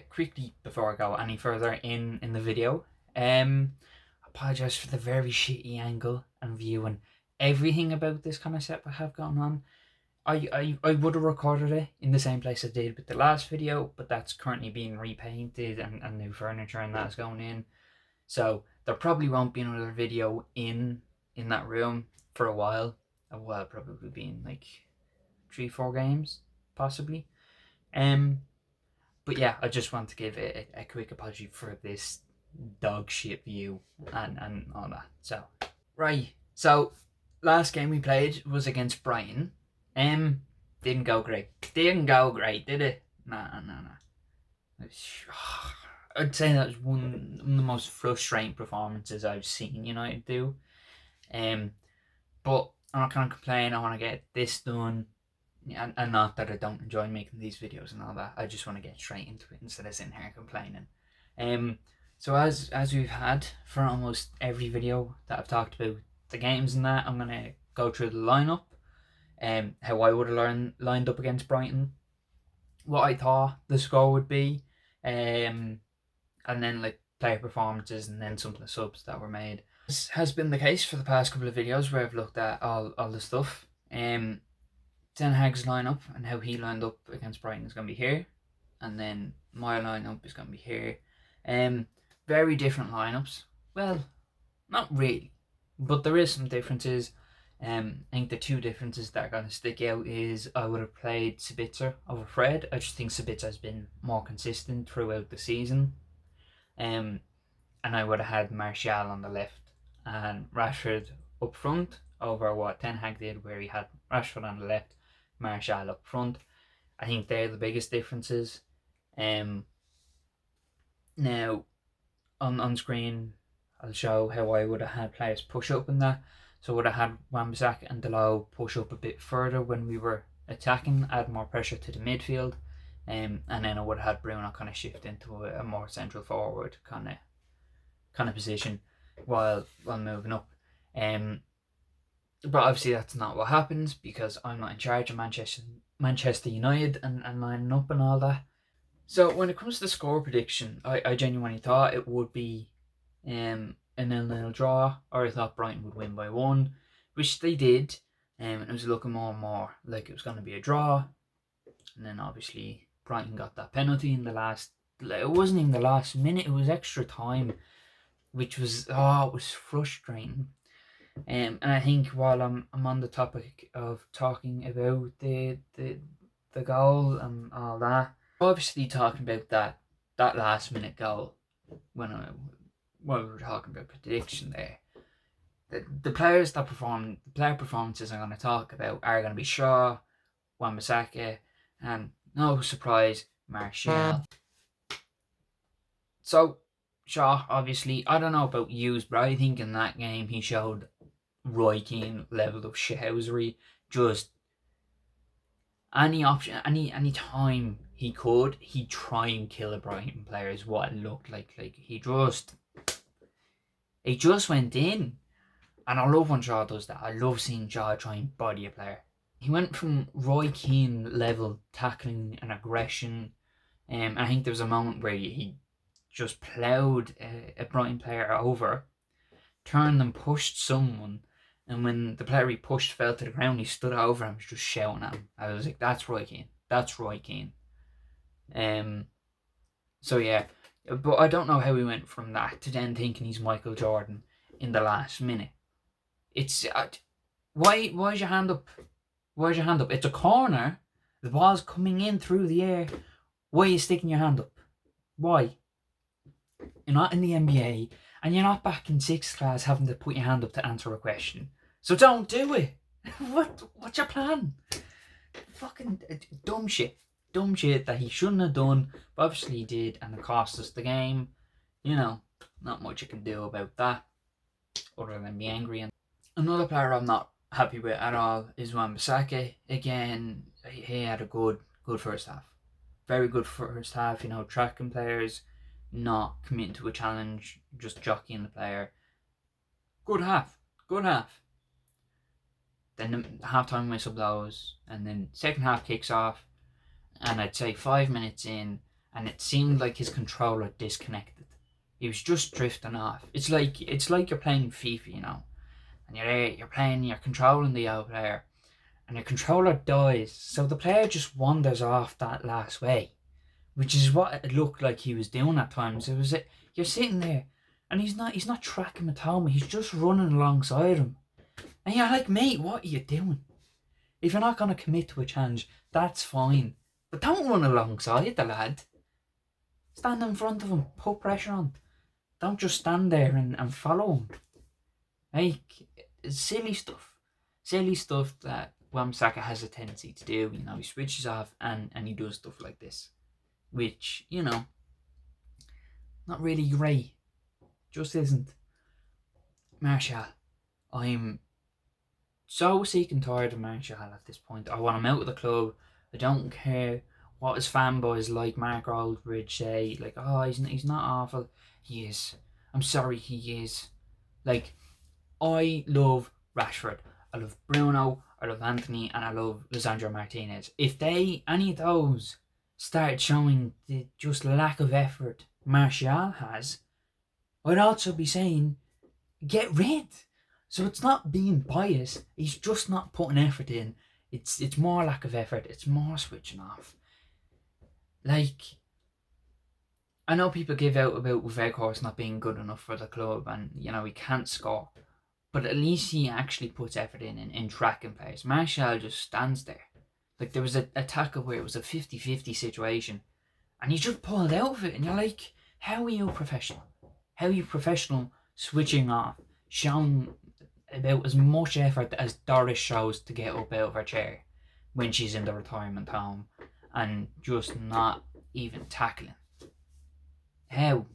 Quickly before I go any further in the video, apologise for the very shitty angle and view and everything about this kind of setup I have going on. I would have recorded it in the same place I did with the last video, but that's currently being repainted and new furniture and that's going in. So there probably won't be another video in that room for a while. Probably being like 3-4 games, possibly. But yeah, I just want to give a quick apology for this dog shit view and all that. So right, so last game we played was against Brighton. Didn't go great. Didn't go great, did it? No. I'd say that was one of the most frustrating performances I've seen United do. But I'm not gonna complain. I want to get this done. And not that I don't enjoy making these videos and all that. I just want to get straight into it instead of sitting here complaining. So as we've had for almost every video that I've talked about the games and that, I'm gonna go through the lineup, how I would have lined up against Brighton, what I thought the score would be, and then like player performances, and then some of the subs that were made. This has been the case for the past couple of videos where I've looked at all the stuff. Ten Hag's lineup and how he lined up against Brighton is going to be here, and then my lineup is going to be here. Very different lineups. Well, not really, but there is some differences. I think the two differences that are going to stick out is I would have played Sabitzer over Fred. I just think Sabitzer has been more consistent throughout the season. And I would have had Martial on the left and Rashford up front over what Ten Hag did, where he had Rashford on the left, Martial up front. I think they're the biggest differences. Now, on screen, I'll show how I would have had players push up in that. So I would have had Wan-Bissaka and Dalot push up a bit further when we were attacking, add more pressure to the midfield. And then I would have had Bruno kind of shift into a more central forward kind of position while moving up. But obviously that's not what happens because I'm not in charge of Manchester United and lining up and all that. So when it comes to the score prediction, I genuinely thought it would be a 0-0 draw, or I thought Brighton would win by 1, which they did. And it was looking more and more like it was going to be a draw. And then obviously Brighton got that penalty in the last, it wasn't even the last minute, it was extra time, which was, it was frustrating. And I think while I'm on the topic of talking about the goal and all that, obviously talking about that last minute goal when we were talking about prediction there. The players that perform, the player performances I'm going to talk about are going to be Shaw, Wan-Bissaka, and no surprise, Martial. So Shaw, obviously, I don't know about yous, but I think in that game he showed Roy Keane level of shithousery. Just any option, any time he could, he'd try and kill a Brighton player is what it looked like. Like he just went in. And I love when Shaw does that. I love seeing Shaw try and body a player. He went from Roy Keane level tackling and aggression. I think there was a moment where he just ploughed a Brighton player over, turned and pushed someone, and when the player he pushed fell to the ground, he stood over him and was just shouting at him. I was like, that's Roy Keane. That's Roy Keane. So yeah, but I don't know how he went from that to then thinking he's Michael Jordan in the last minute. It's why is your hand up? Why's your hand up? It's a corner. The ball's coming in through the air. Why are you sticking your hand up? Why? You're not in the NBA, and you're not back in 6th class having to put your hand up to answer a question. So don't do it. What's your plan? Fucking dumb shit that he shouldn't have done, but obviously he did, and it cost us the game. Not much you can do about that, other than be angry. And another player I'm not happy with at all is Wan-Bissaka. Again, he had a good first half. Very good first half, tracking players, not committing to a challenge, just jockeying the player. Good half. Then the half-time whistle blows, and then second half kicks off, and I'd say 5 minutes in, and it seemed like his controller disconnected. He was just drifting off. It's like you're playing FIFA, and you're controlling the other player, and your controller dies, so the player just wanders off that last way, which is what it looked like he was doing at times. You're sitting there, and he's not tracking Matoma. He's just running alongside him, and you're like, mate, what are you doing? If you're not gonna commit to a challenge, that's fine, but don't run alongside the lad. Stand in front of him, put pressure on. Don't just stand there and follow him. Like, it's silly stuff. Silly stuff that Wan-Bissaka has a tendency to do. He switches off and he does stuff like this. Which, not really great. Just isn't. Martial. I'm so sick and tired of Martial at this point. I want him out of the club. I don't care what his fanboys like Mark Aldridge say. Like, oh, he's not awful. He is. I'm sorry, he is. Like, I love Rashford. I love Bruno. I love Anthony. And I love Lisandro Martinez. If any of those started showing the just lack of effort Martial has, I'd also be saying, get rid. So it's not being biased. He's just not putting effort in. It's more lack of effort. It's more switching off. Like, I know people give out about Weghorst not being good enough for the club and, he can't score. But at least he actually puts effort in tracking players. Martial just stands there. Like, there was a tackle where it was a 50-50 situation and he just pulled out of it, and you're like, how are you professional? How are you professional switching off, showing about as much effort as Doris shows to get up out of her chair when she's in the retirement home and just not even tackling? How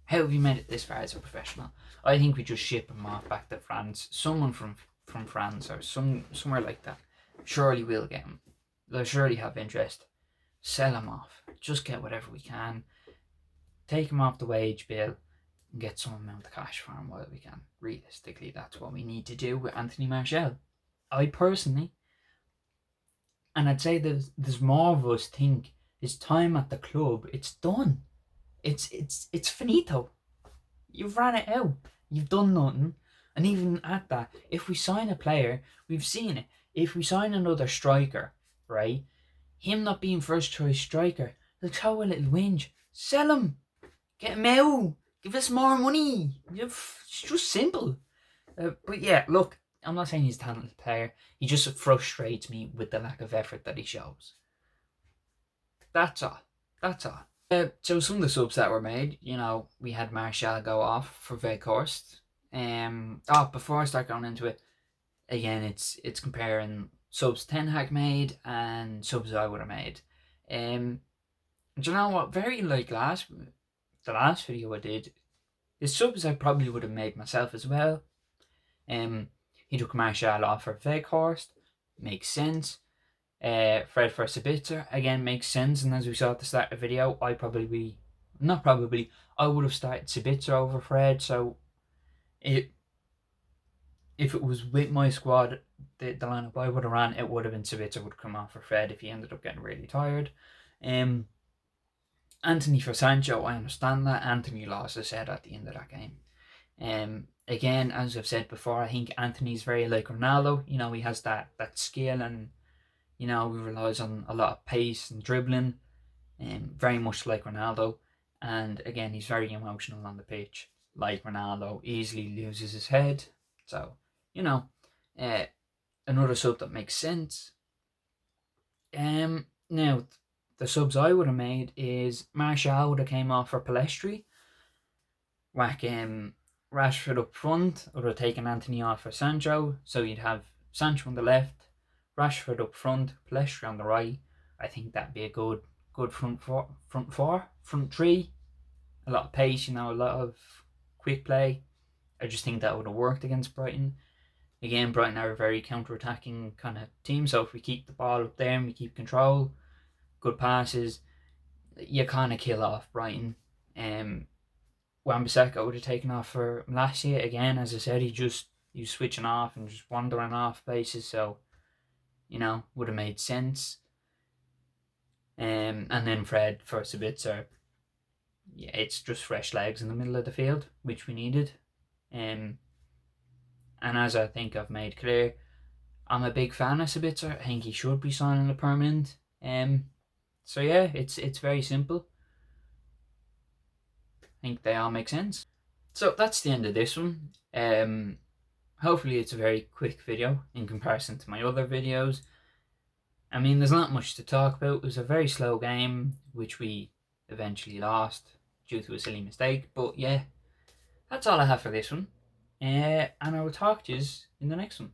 have you made it this far as a professional? I think we just ship him off back to France. Someone from France or somewhere like that surely will get him. They'll surely have interest. Sell him off. Just get whatever we can. Take him off the wage bill and get some amount of cash for him while we can. Realistically, that's what we need to do with Anthony Martial. I personally, and I'd say there's more of us think his time at the club, it's done. It's finito. You've ran it out. You've done nothing. And even at that, if we sign a player, we've seen it. If we sign another striker, right, him not being first choice striker, they'll throw a little whinge. Sell him. Get him out. Give us more money. It's just simple. But yeah, look, I'm not saying he's a talented player. He just frustrates me with the lack of effort that he shows. That's all. So some of the subs that were made, we had Martial go off for Weghorst. Before I start going into it, again, it's comparing subs Ten Hag made and subs I would have made. Do you know what? Very like the last video I did, the subs I probably would have made myself as well. He took Martial off for Weghorst. Makes sense. Fred for Sabitzer, again, makes sense. And as we saw at the start of the video, I would have started Sabitzer over Fred. So if it was with my squad, the lineup I would have ran, it would have been Sabitzer would come off for Fred if he ended up getting really tired. Anthony for Sancho, I understand that. Anthony lost his head at the end of that game. Again, as I've said before, I think Anthony's very like Ronaldo. He has that skill, and he relies on a lot of pace and dribbling, very much like Ronaldo. And again, he's very emotional on the pitch, like Ronaldo. Easily loses his head. So, another sub that makes sense. Now, the subs I would have made is Martial would have came off for Palestri. Whack Rashford up front, would have taken Anthony off for Sancho. So you'd have Sancho on the left, Rashford up front, Palestri on the right. I think that'd be a good front three. A lot of pace, a lot of quick play. I just think that would have worked against Brighton. Again, Brighton are a very counter-attacking kind of team, so if we keep the ball up there and we keep control, good passes, you kind of kill off Brighton. Wan-Bissaka would have taken off for Malacia. Again, as I said, he was switching off and just wandering off places, so would have made sense. And then Fred for Sabitzer, yeah, it's just fresh legs in the middle of the field, which we needed. And as I think I've made clear, I'm a big fan of Sabitzer. I think he should be signing a permanent. So yeah, it's very simple. I think they all make sense. So that's the end of this one. Hopefully it's a very quick video in comparison to my other videos. I mean, there's not much to talk about. It was a very slow game, which we eventually lost due to a silly mistake. But yeah, that's all I have for this one. And I will talk to you in the next one.